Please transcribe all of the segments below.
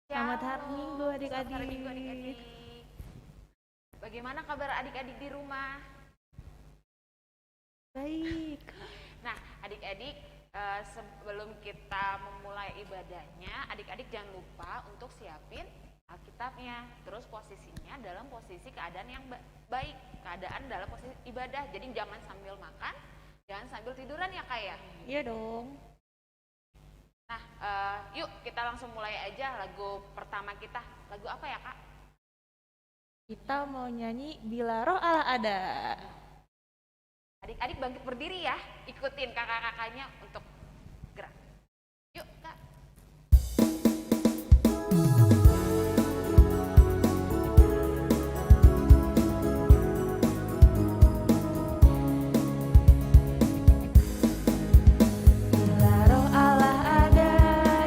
Selamat Ya, hari Minggu halo. Selamat hari Minggu adik-adik. adik-adik. Bagaimana kabar adik-adik di rumah? Baik. Nah, adik-adik, sebelum kita memulai ibadahnya, adik-adik jangan lupa untuk siapin Alkitabnya. Terus posisinya dalam posisi keadaan yang baik, keadaan dalam posisi ibadah. Jadi jangan sambil makan, jangan sambil tiduran ya Kak ya. Iya dong. Nah, yuk kita langsung mulai aja lagu pertama kita. Lagu apa ya Kak? Kita mau nyanyi Bila Roh Allah Ada. Adik-adik bangkit berdiri ya, ikutin kakak-kakaknya untuk gerak. Yuk Kak. Bila Roh Allah ada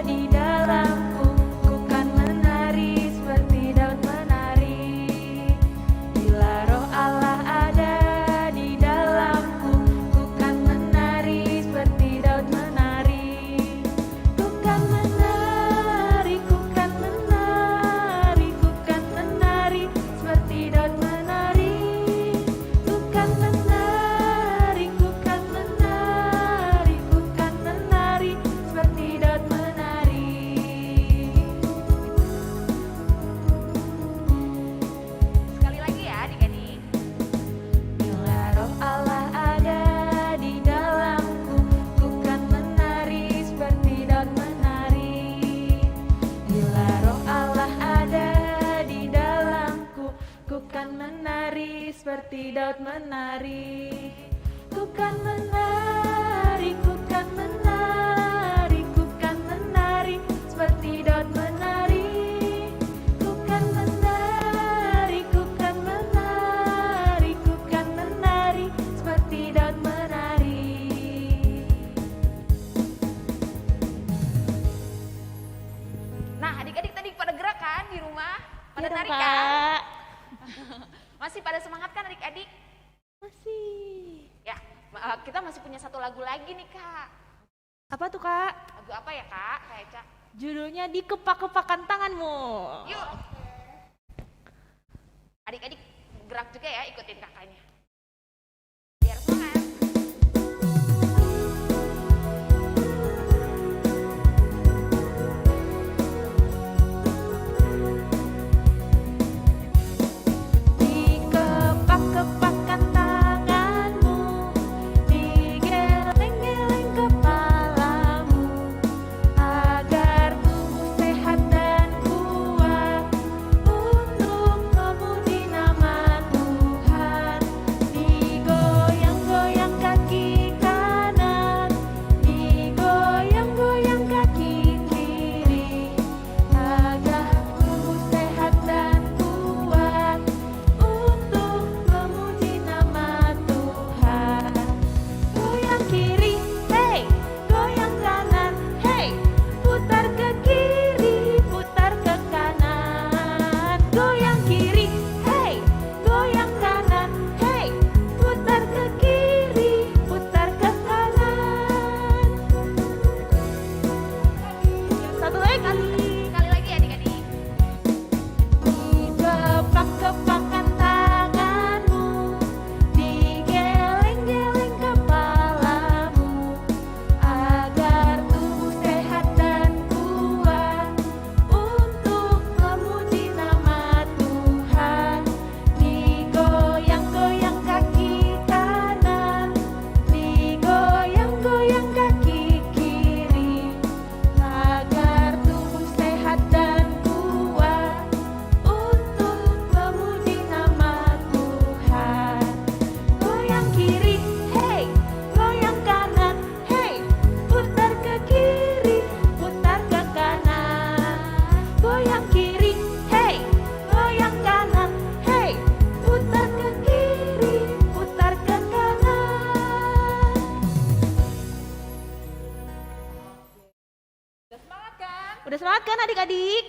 di dalamku, ku kan menari seperti Daud menari. Bila Roh Allah ada di dalamku, ku kan menari seperti Daud menari. Ku kan menari, ku kan menari, ku kan menari seperti Daud menari. Ku kan menari, ku kan menari, ku kan menari seperti Daud menari. Sekali lagi ya adik-adik. Bila Roh Allah ada di dalamku, ku kan menari seperti Daud menari. Bila Roh Allah ada di dalamku, ku kan menari seperti Daud menari. Ku kan menari, ku kan menari, ku kan menari seperti Daud menari. Ku kan menari, ku kan menari, ku kan menari seperti Daud menari. Nah adik-adik tadi pada gerak kan di rumah? Pada Iya dong, nari kan? Kak. Masih pada semangat kan adik-adik? Masih. Ya, kita masih punya satu lagu lagi nih Kak. Apa tuh, Kak? Lagu apa ya Kak? Kak Eca? Judulnya Dikepak-kepakan Tanganmu. Yuk. Adik-adik gerak juga ya, ikutin kakaknya. Biar semangat. Dikepak-kepakan tanganmu, digeleng-geleng kepalamu, agar tubuh sehat dan kuat untuk memuji nama Tuhan. Digoyang-goyang kaki kanan, digoyang-goyang kaki kiri, agar tubuh sehat dan kuat untuk memuji nama Tuhan. Goyang kiri, hey, goyang kanan, hey, putar ke kiri, putar ke kanan. Goyang kiri, hey, goyang kanan, hey, putar ke kiri, putar ke kanan. Satu lagi. Sekali lagi adik-adik. Dikepak-kepakan tanganmu, digeleng-geleng kepalamu, agar tubuh sehat dan kuat untuk memuji nama Tuhan. Digoyang-goyang kaki kanan, digoyang-goyang kaki kiri, agar tubuh sehat dan kuat untuk memuji nama Tuhan. Goyang kiri, hey, goyang kanan, hey, putar ke kiri, putar ke kanan. Goyang kiri, hey, goyang kanan, hey, putar ke kiri, putar ke kanan. Udah semangat kan? Udah semangat kan adik-adik?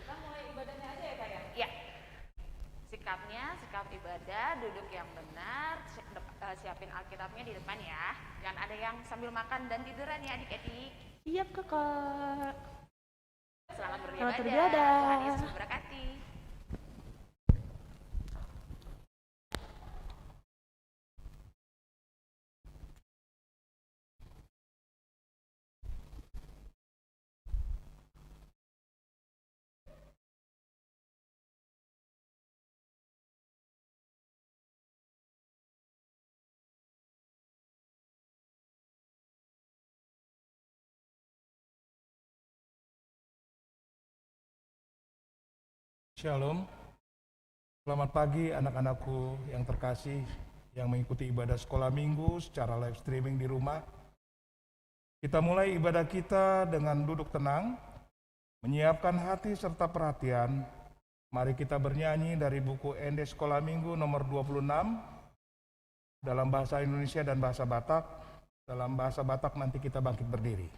Kita mulai ibadahnya aja ya Kak ya? Iya. Sikapnya, sikap ibadah, duduk yang benar, siapin Alkitabnya di depan ya. Jangan ada yang sambil makan dan tiduran ya adik-adik. Siap kakak. Selamat Selamat beribadah. beribadah. Tuhan Yesus memberkati. Shalom, selamat pagi anak-anakku yang terkasih yang mengikuti ibadah sekolah minggu secara live streaming di rumah. Kita mulai ibadah kita dengan duduk tenang, menyiapkan hati serta perhatian. Mari kita bernyanyi dari buku ND Sekolah Minggu nomor 26 dalam bahasa Indonesia dan bahasa Batak. Dalam bahasa Batak nanti kita bangkit berdiri.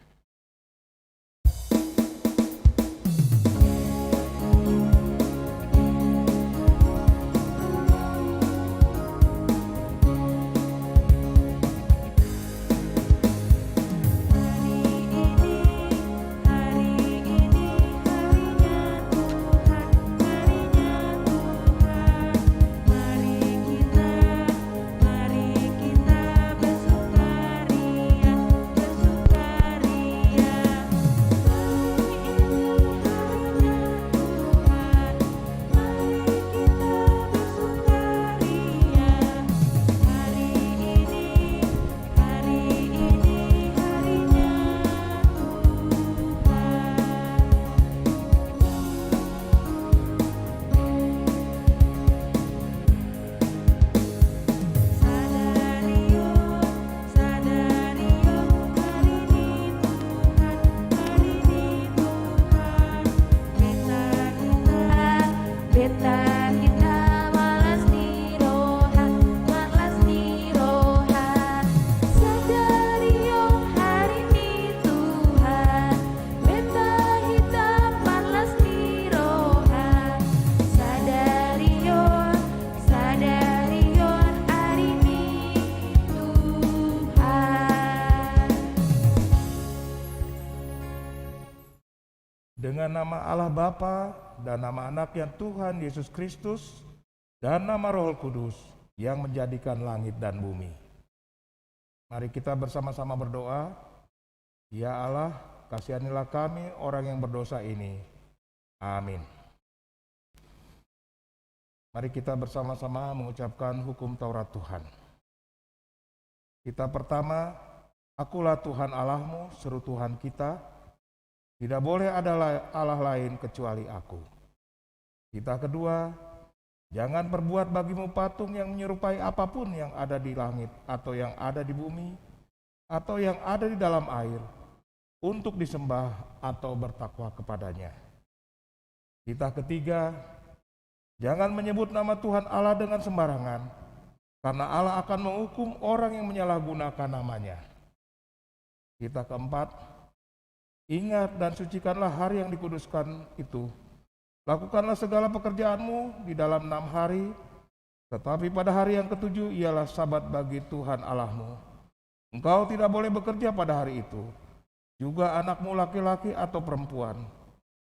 Dengan nama Allah Bapa dan nama anaknya Tuhan Yesus Kristus dan nama Roh Kudus yang menjadikan langit dan bumi. Mari kita bersama-sama berdoa. Ya Allah, kasihanilah kami orang yang berdosa ini. Amin. Mari kita bersama-sama mengucapkan hukum Taurat Tuhan. Kita pertama, akulah Tuhan Allahmu, seru Tuhan kita. Tidak boleh ada Allah lain kecuali aku. Kita kedua, jangan perbuat bagimu patung yang menyerupai apapun yang ada di langit atau yang ada di bumi atau yang ada di dalam air untuk disembah atau bertakwa kepadanya. Kita ketiga, jangan menyebut nama Tuhan Allah dengan sembarangan, karena Allah akan menghukum orang yang menyalahgunakan namanya. Kita keempat, ingat dan sucikanlah hari yang dikuduskan itu. Lakukanlah segala pekerjaanmu di dalam 6 hari, tetapi pada hari yang ketujuh ialah sabat bagi Tuhan Allahmu. Engkau tidak boleh bekerja pada hari itu, juga anakmu laki-laki atau perempuan,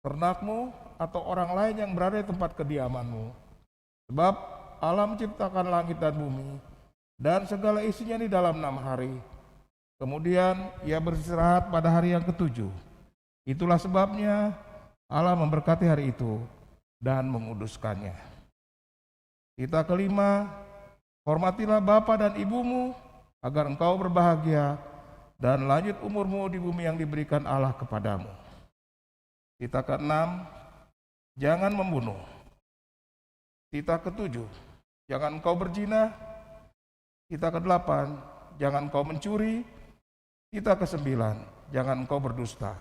ternakmu atau orang lain yang berada di tempat kediamanmu. Sebab Allah menciptakan langit dan bumi, dan segala isinya di dalam 6 hari. Kemudian ia beristirahat pada hari yang ketujuh. Itulah sebabnya Allah memberkati hari itu dan menguduskannya. Kita kelima, hormatilah bapa dan ibumu agar engkau berbahagia dan lanjut umurmu di bumi yang diberikan Allah kepadamu. Kita keenam, jangan membunuh. Kita ketujuh, jangan engkau berzina. Kita kedelapan, jangan engkau mencuri. Kita kesembilan, jangan engkau berdusta.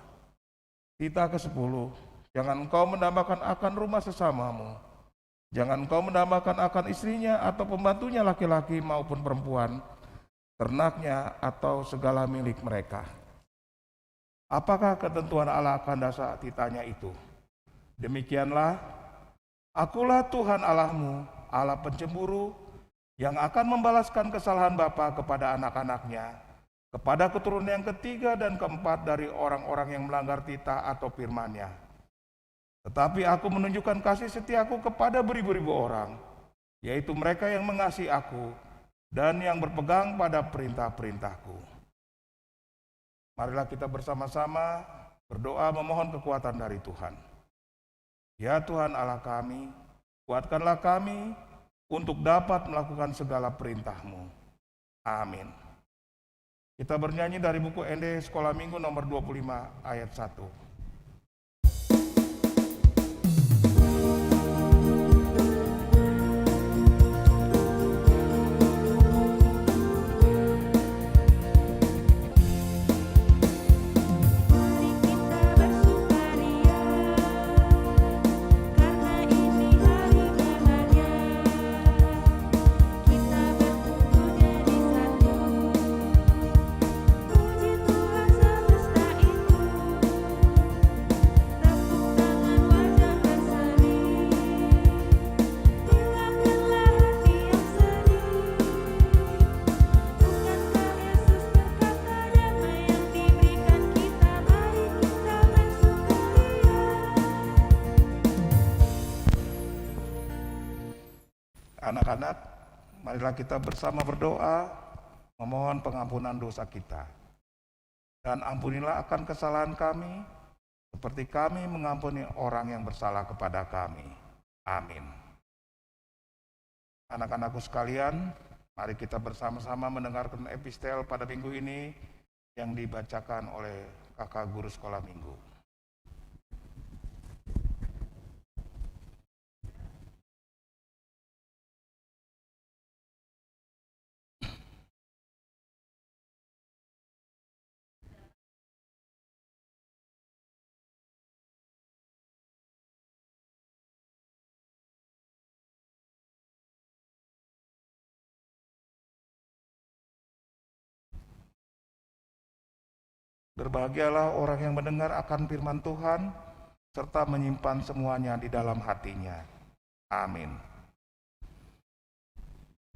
Kita kesepuluh, jangan engkau mendambakan akan rumah sesamamu. Jangan engkau mendambakan akan istrinya atau pembantunya laki-laki maupun perempuan, ternaknya atau segala milik mereka. Apakah ketentuan Allah akan dasar ditanya itu? Demikianlah, akulah Tuhan Allahmu, Allah pencemburu, yang akan membalaskan kesalahan bapa kepada anak-anaknya kepada keturunan yang ketiga dan keempat dari orang-orang yang melanggar titah atau firman-Nya. Tetapi aku menunjukkan kasih setiaku kepada beribu-ribu orang, yaitu mereka yang mengasihi aku dan yang berpegang pada perintah-perintahku. Marilah kita bersama-sama berdoa memohon kekuatan dari Tuhan. Ya Tuhan Allah kami, kuatkanlah kami untuk dapat melakukan segala perintah-Mu. Amin. Kita bernyanyi dari buku ND Sekolah Minggu nomor 25 ayat 1. Anak-anak, marilah kita bersama berdoa, memohon pengampunan dosa kita. Dan ampunilah akan kesalahan kami, seperti kami mengampuni orang yang bersalah kepada kami. Amin. Anak-anakku sekalian, mari kita bersama-sama mendengarkan epistel pada minggu ini yang dibacakan oleh kakak guru sekolah minggu. Berbahagialah orang yang mendengar akan firman Tuhan, serta menyimpan semuanya di dalam hatinya. Amin.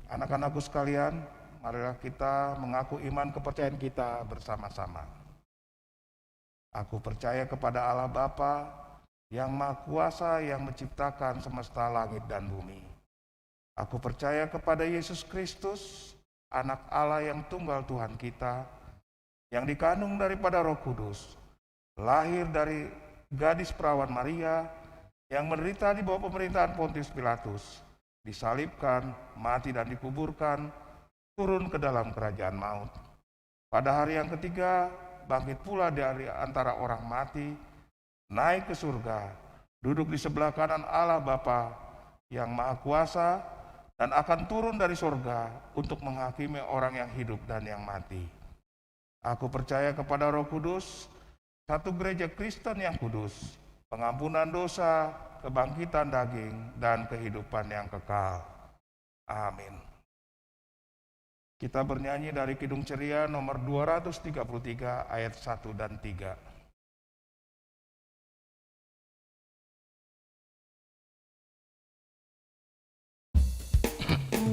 Anak-anakku sekalian, marilah kita mengaku iman kepercayaan kita bersama-sama. Aku percaya kepada Allah Bapa, yang Maha Kuasa yang menciptakan semesta langit dan bumi. Aku percaya kepada Yesus Kristus, Anak Allah yang tunggal Tuhan kita, yang dikandung daripada Roh Kudus, lahir dari gadis perawan Maria, yang menderita di bawah pemerintahan Pontius Pilatus, disalibkan, mati dan dikuburkan, turun ke dalam kerajaan maut. Pada hari yang ketiga, bangkit pula dari antara orang mati, naik ke surga, duduk di sebelah kanan Allah Bapa yang Maha Kuasa, dan akan turun dari surga untuk menghakimi orang yang hidup dan yang mati. Aku percaya kepada Roh Kudus, satu gereja Kristen yang kudus, pengampunan dosa, kebangkitan daging, dan kehidupan yang kekal. Amin. Kita bernyanyi dari Kidung Ceria nomor 233 ayat 1 dan 3. Inginkan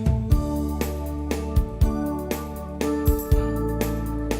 aku bersinar baginya.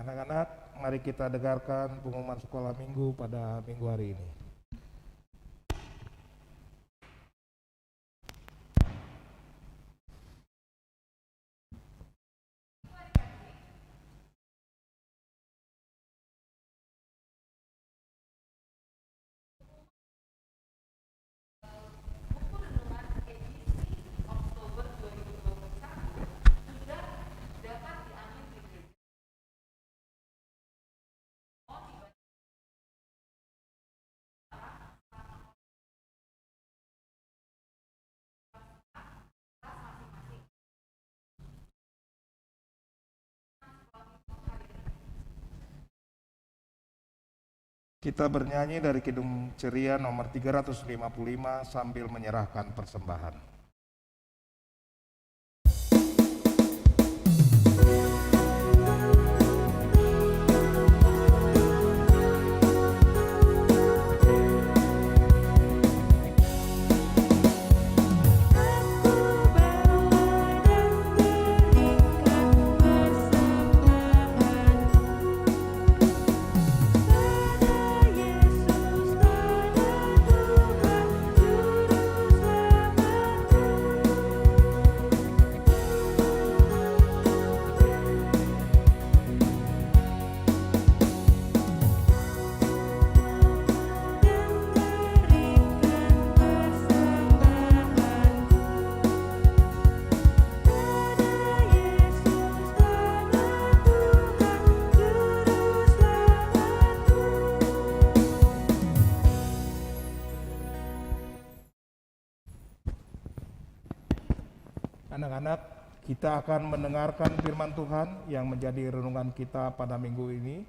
Anak-anak, mari kita dengarkan pengumuman sekolah minggu pada minggu hari ini. Kita bernyanyi dari Kidung Ceria nomor 355 sambil menyerahkan persembahan. Anak-anak, kita akan mendengarkan firman Tuhan yang menjadi renungan kita pada minggu ini.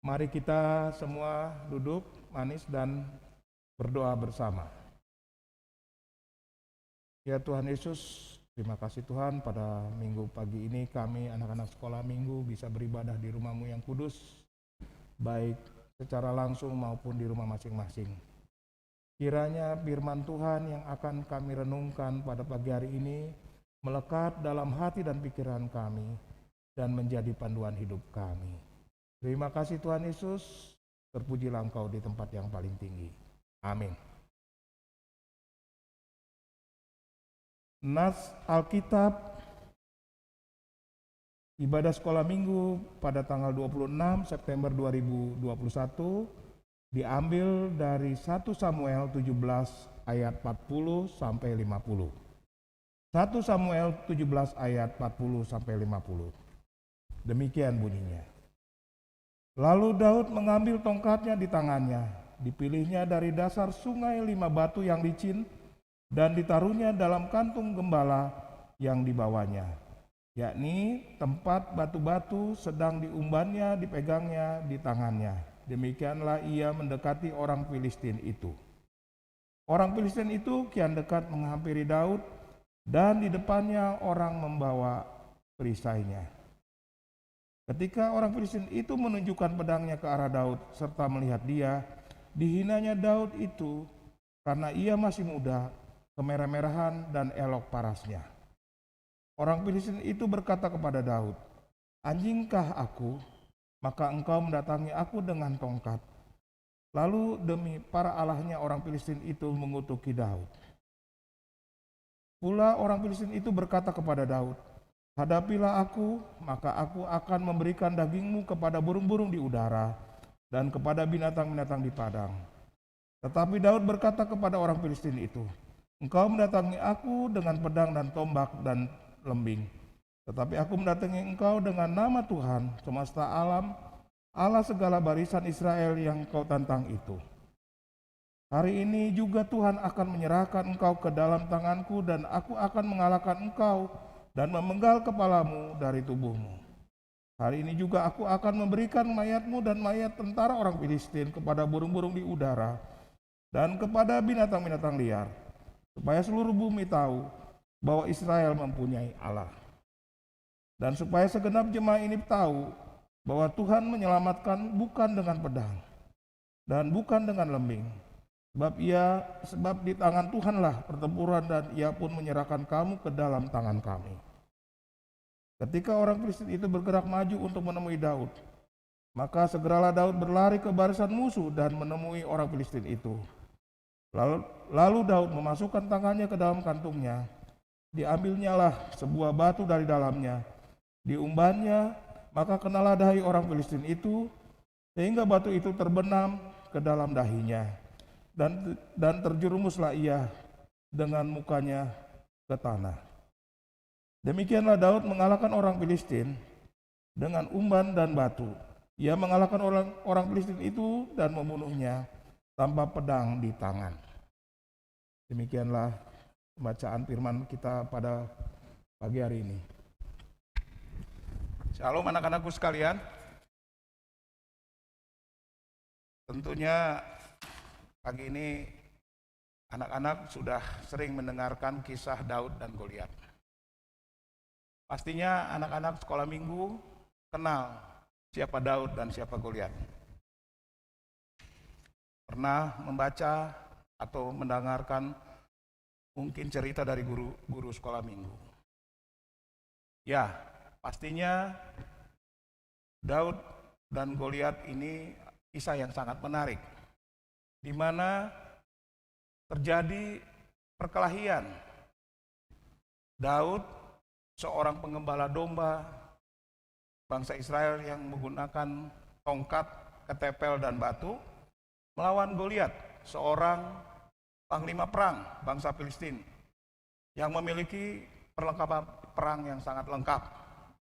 Mari kita semua duduk manis dan berdoa bersama. Ya Tuhan Yesus, terima kasih Tuhan, pada minggu pagi ini kami anak-anak sekolah minggu bisa beribadah di rumah-Mu yang kudus, baik secara langsung maupun di rumah masing-masing. Kiranya firman Tuhan yang akan kami renungkan pada pagi hari ini melekat dalam hati dan pikiran kami dan menjadi panduan hidup kami. Terima kasih Tuhan Yesus, terpujilah Engkau di tempat yang paling tinggi. Amin. Nas Alkitab ibadah sekolah minggu pada tanggal 26 September 2021 diambil dari 1 Samuel 17 ayat 40 sampai 50. 1 Samuel 17 ayat 40 sampai 50. Demikian bunyinya. Lalu Daud mengambil tongkatnya di tangannya, dipilihnya dari dasar sungai 5 batu yang licin dan ditaruhnya dalam kantung gembala yang dibawanya, yakni tempat batu-batu sedang diumbannya dipegangnya di tangannya. Demikianlah ia mendekati orang Filistin itu. Orang Filistin itu kian dekat menghampiri Daud, dan di depannya orang membawa perisainya. Ketika orang Filistin itu menunjukkan pedangnya ke arah Daud serta melihat dia, dihinanya Daud itu karena ia masih muda, kemerah-merahan dan elok parasnya. Orang Filistin itu berkata kepada Daud, "Anjingkah aku? Maka engkau mendatangi aku dengan tongkat." Lalu demi para allahnya orang Filistin itu mengutuki Daud. Pula orang Filistin itu berkata kepada Daud, "Hadapilah aku, maka aku akan memberikan dagingmu kepada burung-burung di udara dan kepada binatang-binatang di padang." Tetapi Daud berkata kepada orang Filistin itu, "Engkau mendatangi aku dengan pedang dan tombak dan lembing, tetapi aku mendatangi engkau dengan nama Tuhan semesta alam, Allah segala barisan Israel yang kau tantang itu. Hari ini juga Tuhan akan menyerahkan engkau ke dalam tanganku dan aku akan mengalahkan engkau dan memenggal kepalamu dari tubuhmu. Hari ini juga aku akan memberikan mayatmu dan mayat tentara orang Filistin kepada burung-burung di udara dan kepada binatang-binatang liar, supaya seluruh bumi tahu bahwa Israel mempunyai Allah. Dan supaya segenap jemaah ini tahu bahwa Tuhan menyelamatkan bukan dengan pedang dan bukan dengan lembing, sebab di tangan Tuhanlah pertempuran dan ia pun menyerahkan kamu ke dalam tangan kami." Ketika orang Filistin itu bergerak maju untuk menemui Daud, Maka segeralah Daud berlari ke barisan musuh dan menemui orang Filistin itu. Lalu Daud memasukkan tangannya ke dalam kantungnya. Diambilnyalah sebuah batu dari dalamnya. Diumbannya, maka kenalah dahi orang Filistin itu, sehingga batu itu terbenam ke dalam dahinya. Dan terjerumuslah ia dengan mukanya ke tanah. Demikianlah Daud mengalahkan orang Filistin dengan umban dan batu. Ia mengalahkan orang Filistin itu dan membunuhnya tanpa pedang di tangan. Demikianlah pembacaan firman kita pada pagi hari ini. Shalom anak-anakku sekalian. Tentunya pagi ini anak-anak sudah sering mendengarkan kisah Daud dan Goliat. Pastinya anak-anak sekolah minggu kenal siapa Daud dan siapa Goliat. Pernah membaca atau mendengarkan mungkin cerita dari guru sekolah minggu. Ya, pastinya Daud dan Goliat ini kisah yang sangat menarik, di mana terjadi perkelahian. Daud, seorang pengembala domba bangsa Israel yang menggunakan tongkat, ketepel, dan batu, melawan Goliat, seorang panglima perang bangsa Filistin yang memiliki perlengkapan perang yang sangat lengkap.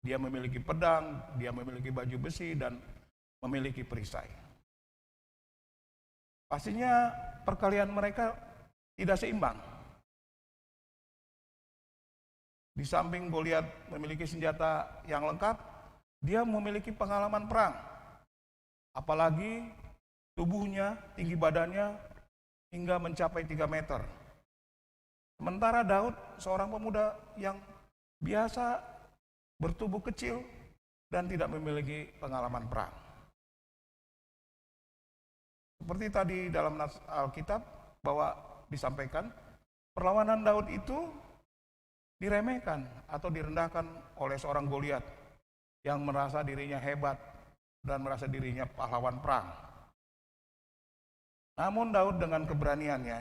Dia memiliki pedang, dia memiliki baju besi, dan memiliki perisai. Pastinya perkelahian mereka tidak seimbang. Di samping Goliat memiliki senjata yang lengkap, dia memiliki pengalaman perang. Apalagi tubuhnya, tinggi badannya hingga mencapai 3 meter. Sementara Daud seorang pemuda yang biasa bertubuh kecil dan tidak memiliki pengalaman perang. Seperti tadi dalam Alkitab bahwa disampaikan, perlawanan Daud itu diremehkan atau direndahkan oleh seorang Goliat yang merasa dirinya hebat dan merasa dirinya pahlawan perang. Namun Daud dengan keberaniannya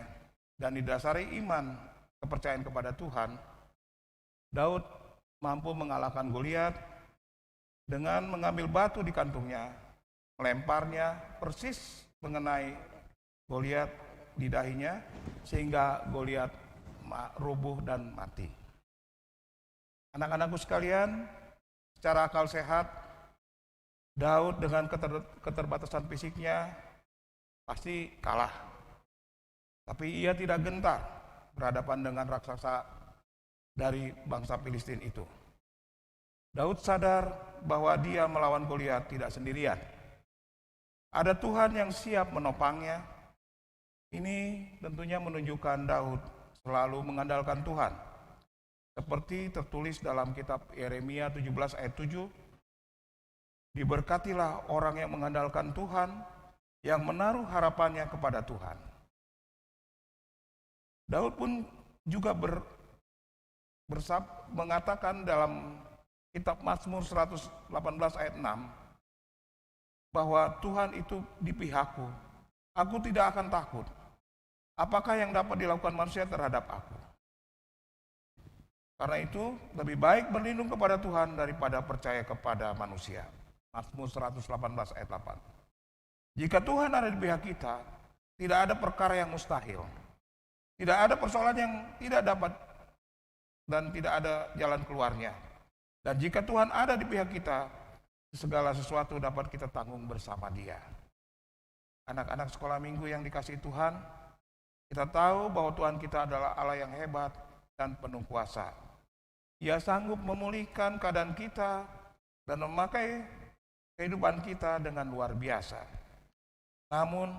dan didasari iman kepercayaan kepada Tuhan, Daud mampu mengalahkan Goliat dengan mengambil batu di kantungnya, melemparnya persis mengenai Goliat di dahinya sehingga Goliat rubuh dan mati. Anak-anakku sekalian, secara akal sehat, Daud dengan keterbatasan fisiknya pasti kalah. Tapi ia tidak gentar berhadapan dengan raksasa dari bangsa Filistin itu. Daud sadar bahwa dia melawan Goliat tidak sendirian. Ada Tuhan yang siap menopangnya. Ini tentunya menunjukkan Daud selalu mengandalkan Tuhan. Seperti tertulis dalam kitab Yeremia 17 ayat 7, diberkatilah orang yang mengandalkan Tuhan, yang menaruh harapannya kepada Tuhan. Daud pun juga mengatakan dalam kitab Mazmur 118 ayat 6, bahwa Tuhan itu di pihakku, aku tidak akan takut. Apakah yang dapat dilakukan manusia terhadap aku? Karena itu lebih baik berlindung kepada Tuhan daripada percaya kepada manusia. Mazmur 118 ayat 8. Jika Tuhan ada di pihak kita, tidak ada perkara yang mustahil. Tidak ada persoalan yang tidak dapat dan tidak ada jalan keluarnya. Dan jika Tuhan ada di pihak kita, segala sesuatu dapat kita tanggung bersama Dia. Anak-anak sekolah minggu yang dikasihi Tuhan, kita tahu bahwa Tuhan kita adalah Allah yang hebat dan penuh kuasa. Ia sanggup memulihkan keadaan kita dan memakai kehidupan kita dengan luar biasa. Namun,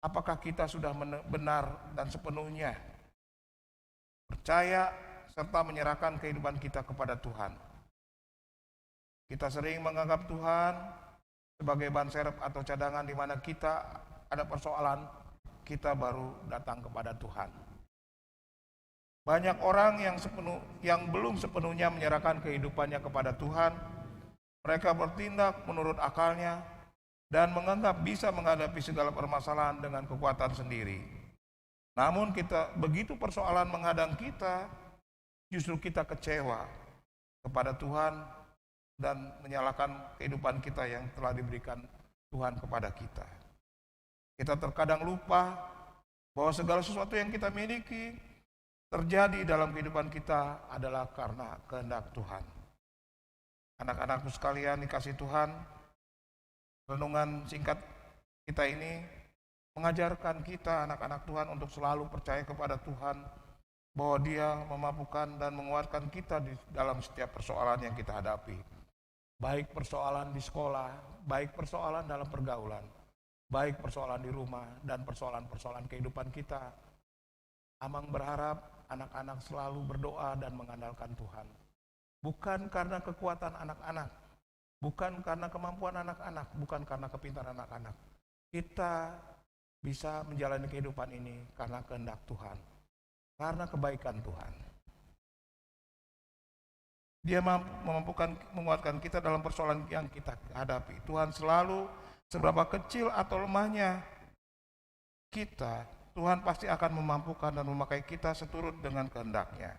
apakah kita sudah benar dan sepenuhnya percaya serta menyerahkan kehidupan kita kepada Tuhan? Kita sering menganggap Tuhan sebagai ban serep atau cadangan di mana kita ada persoalan, kita baru datang kepada Tuhan. Banyak orang yang belum sepenuhnya menyerahkan kehidupannya kepada Tuhan Mereka bertindak menurut akalnya dan menganggap bisa menghadapi segala permasalahan dengan kekuatan sendiri. Namun begitu persoalan menghadang kita, justru kita kecewa kepada Tuhan dan menyalahkan kehidupan kita yang telah diberikan Tuhan kepada kita. Kita terkadang lupa bahwa segala sesuatu yang kita miliki terjadi dalam kehidupan kita adalah karena kehendak Tuhan. Anak-anakku sekalian dikasih Tuhan, renungan singkat kita ini mengajarkan kita anak-anak Tuhan untuk selalu percaya kepada Tuhan, bahwa Dia memampukan dan menguatkan kita di dalam setiap persoalan yang kita hadapi. Baik persoalan di sekolah, baik persoalan dalam pergaulan, baik persoalan di rumah, dan persoalan-persoalan kehidupan kita. Amang berharap anak-anak selalu berdoa dan mengandalkan Tuhan. Bukan karena kekuatan anak-anak, bukan karena kemampuan anak-anak, bukan karena kepintaran anak-anak. Kita bisa menjalani kehidupan ini karena kehendak Tuhan, karena kebaikan Tuhan. Dia memampukan, menguatkan kita dalam persoalan yang kita hadapi. Tuhan selalu, seberapa kecil atau lemahnya kita, Tuhan pasti akan memampukan dan memakai kita seturut dengan kehendak-Nya.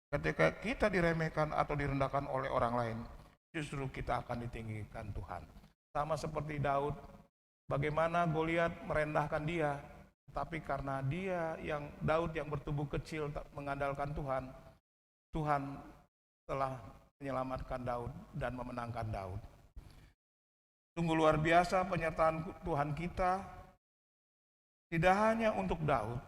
Ketika kita diremehkan atau direndahkan oleh orang lain, justru kita akan ditinggikan Tuhan. Sama seperti Daud, bagaimana Goliat merendahkan dia, tapi karena Daud yang bertubuh kecil mengandalkan Tuhan, Tuhan telah menyelamatkan Daud dan memenangkan Daud. Sungguh luar biasa penyertaan Tuhan kita, tidak hanya untuk Daud,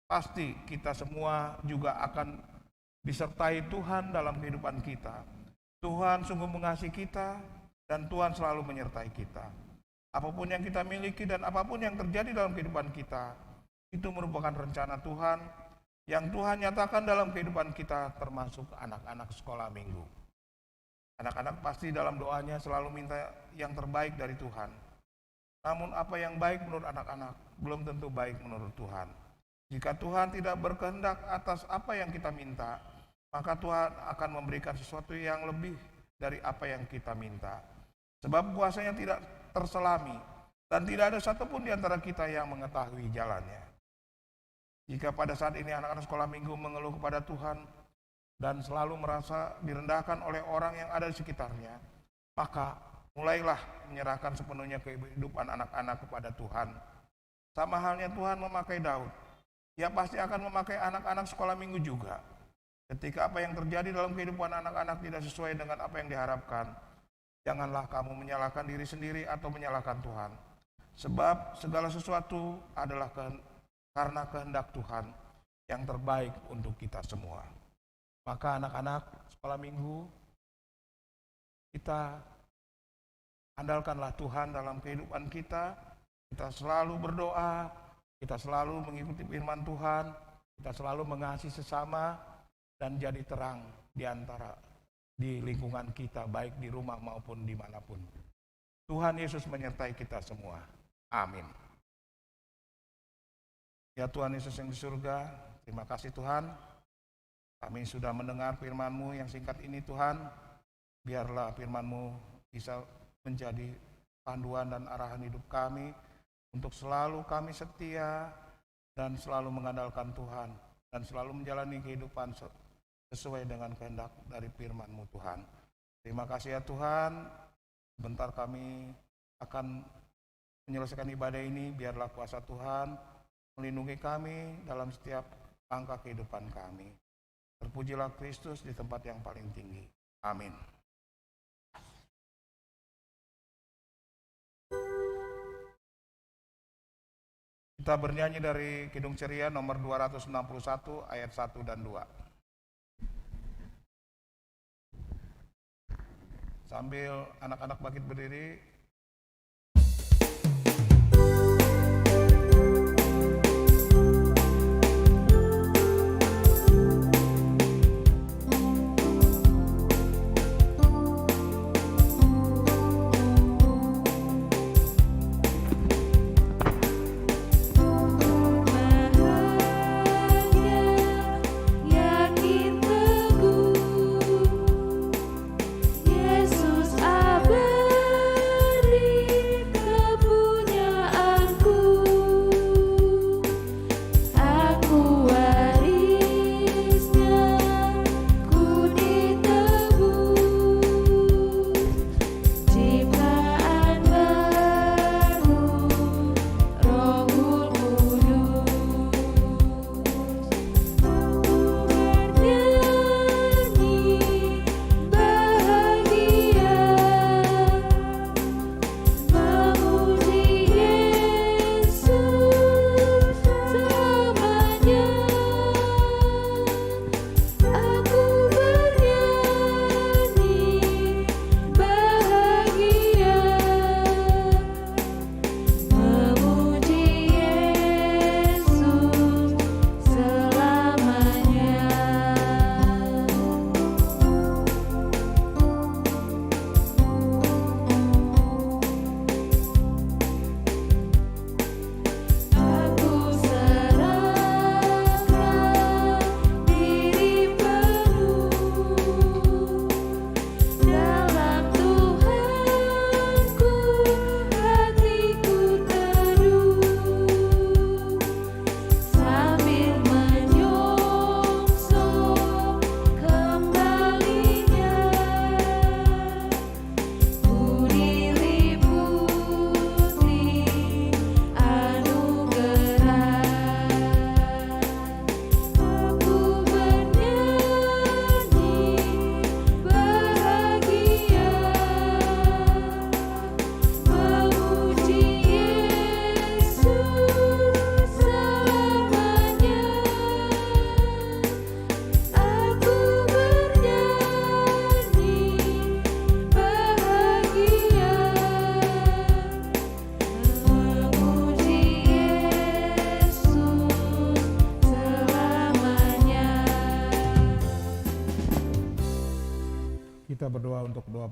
pasti kita semua juga akan disertai Tuhan dalam kehidupan kita. Tuhan sungguh mengasihi kita dan Tuhan selalu menyertai kita. Apapun yang kita miliki dan apapun yang terjadi dalam kehidupan kita, itu merupakan rencana Tuhan yang Tuhan nyatakan dalam kehidupan kita, termasuk anak-anak sekolah minggu. Anak-anak pasti dalam doanya selalu minta yang terbaik dari Tuhan. Namun apa yang baik menurut anak-anak belum tentu baik menurut Tuhan. Jika Tuhan tidak berkehendak atas apa yang kita minta, maka Tuhan akan memberikan sesuatu yang lebih dari apa yang kita minta. Sebab kuasa-Nya tidak terselami dan tidak ada satupun di antara kita yang mengetahui jalannya. Jika pada saat ini anak-anak sekolah minggu mengeluh kepada Tuhan dan selalu merasa direndahkan oleh orang yang ada di sekitarnya, maka mulailah menyerahkan sepenuhnya kehidupan anak-anak kepada Tuhan. Sama halnya Tuhan memakai Daud, Dia pasti akan memakai anak-anak sekolah minggu juga. Ketika apa yang terjadi dalam kehidupan anak-anak tidak sesuai dengan apa yang diharapkan, janganlah kamu menyalahkan diri sendiri atau menyalahkan Tuhan. Sebab segala sesuatu adalah karena kehendak Tuhan yang terbaik untuk kita semua. Maka anak-anak sekolah minggu, kita andalkanlah Tuhan dalam kehidupan kita. Kita selalu berdoa, kita selalu mengikuti firman Tuhan, kita selalu mengasihi sesama, dan jadi terang di lingkungan kita, baik di rumah maupun dimanapun. Tuhan Yesus menyertai kita semua. Amin. Ya Tuhan Yesus yang di surga, terima kasih Tuhan. Kami sudah mendengar firman-Mu yang singkat ini Tuhan. Biarlah firman-Mu bisa menjadi panduan dan arahan hidup kami, untuk selalu kami setia dan selalu mengandalkan Tuhan, dan selalu menjalani kehidupan sesuai dengan kehendak dari firman-Mu Tuhan. Terima kasih ya Tuhan. Sebentar kami akan menyelesaikan ibadah ini. Biarlah kuasa Tuhan melindungi kami dalam setiap langkah kehidupan kami. Terpujilah Kristus di tempat yang paling tinggi. Amin. Kita bernyanyi dari Kidung Ceria nomor 261 ayat 1 dan 2. Sambil anak-anak bangkit berdiri, Yakin teguh Yesus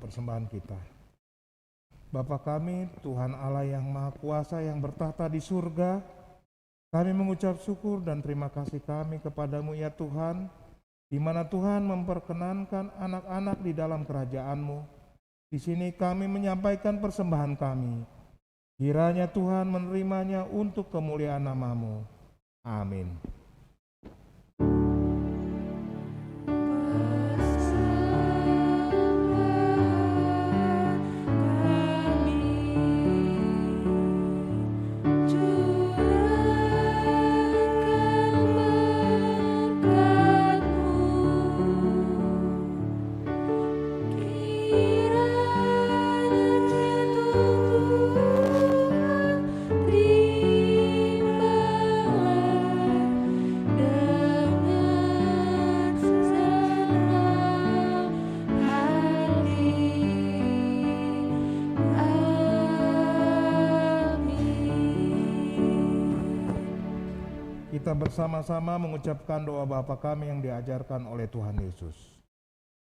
persembahan kita. Bapa kami, Tuhan Allah yang Maha Kuasa yang bertahta di surga, kami mengucap syukur dan terima kasih kami kepadamu ya Tuhan, di mana Tuhan memperkenankan anak-anak di dalam kerajaan-Mu. Di sini kami menyampaikan persembahan kami. Kiranya Tuhan menerimanya untuk kemuliaan nama-Mu. Amin. Kita bersama-sama mengucapkan doa Bapa kami yang diajarkan oleh Tuhan Yesus.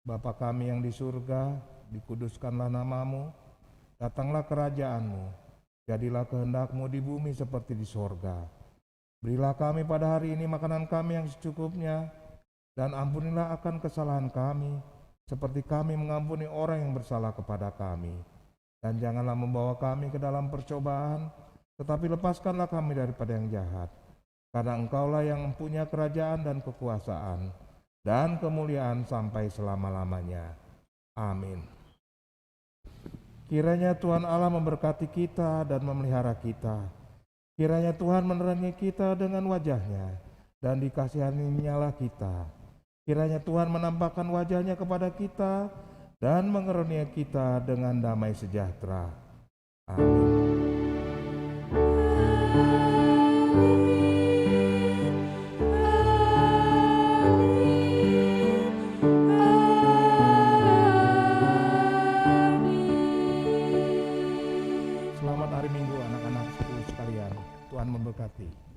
Bapa kami yang di surga, dikuduskanlah nama-Mu, datanglah kerajaan-Mu, jadilah kehendak-Mu di bumi seperti di sorga. Berilah kami pada hari ini makanan kami yang secukupnya, dan ampunilah akan kesalahan kami, seperti kami mengampuni orang yang bersalah kepada kami. Dan janganlah membawa kami ke dalam percobaan, tetapi lepaskanlah kami daripada yang jahat. Karena Engkaulah yang mempunyai kerajaan dan kekuasaan dan kemuliaan sampai selama-lamanya. Amin. Kiranya Tuhan Allah memberkati kita dan memelihara kita. Kiranya Tuhan menerangi kita dengan wajah-Nya dan dikasihani-Nyalah kita. Kiranya Tuhan menampakkan wajah-Nya kepada kita dan mengaruniai kita dengan damai sejahtera. Amin. Selamat hari Minggu anak-anak sekalian. Tuhan memberkati.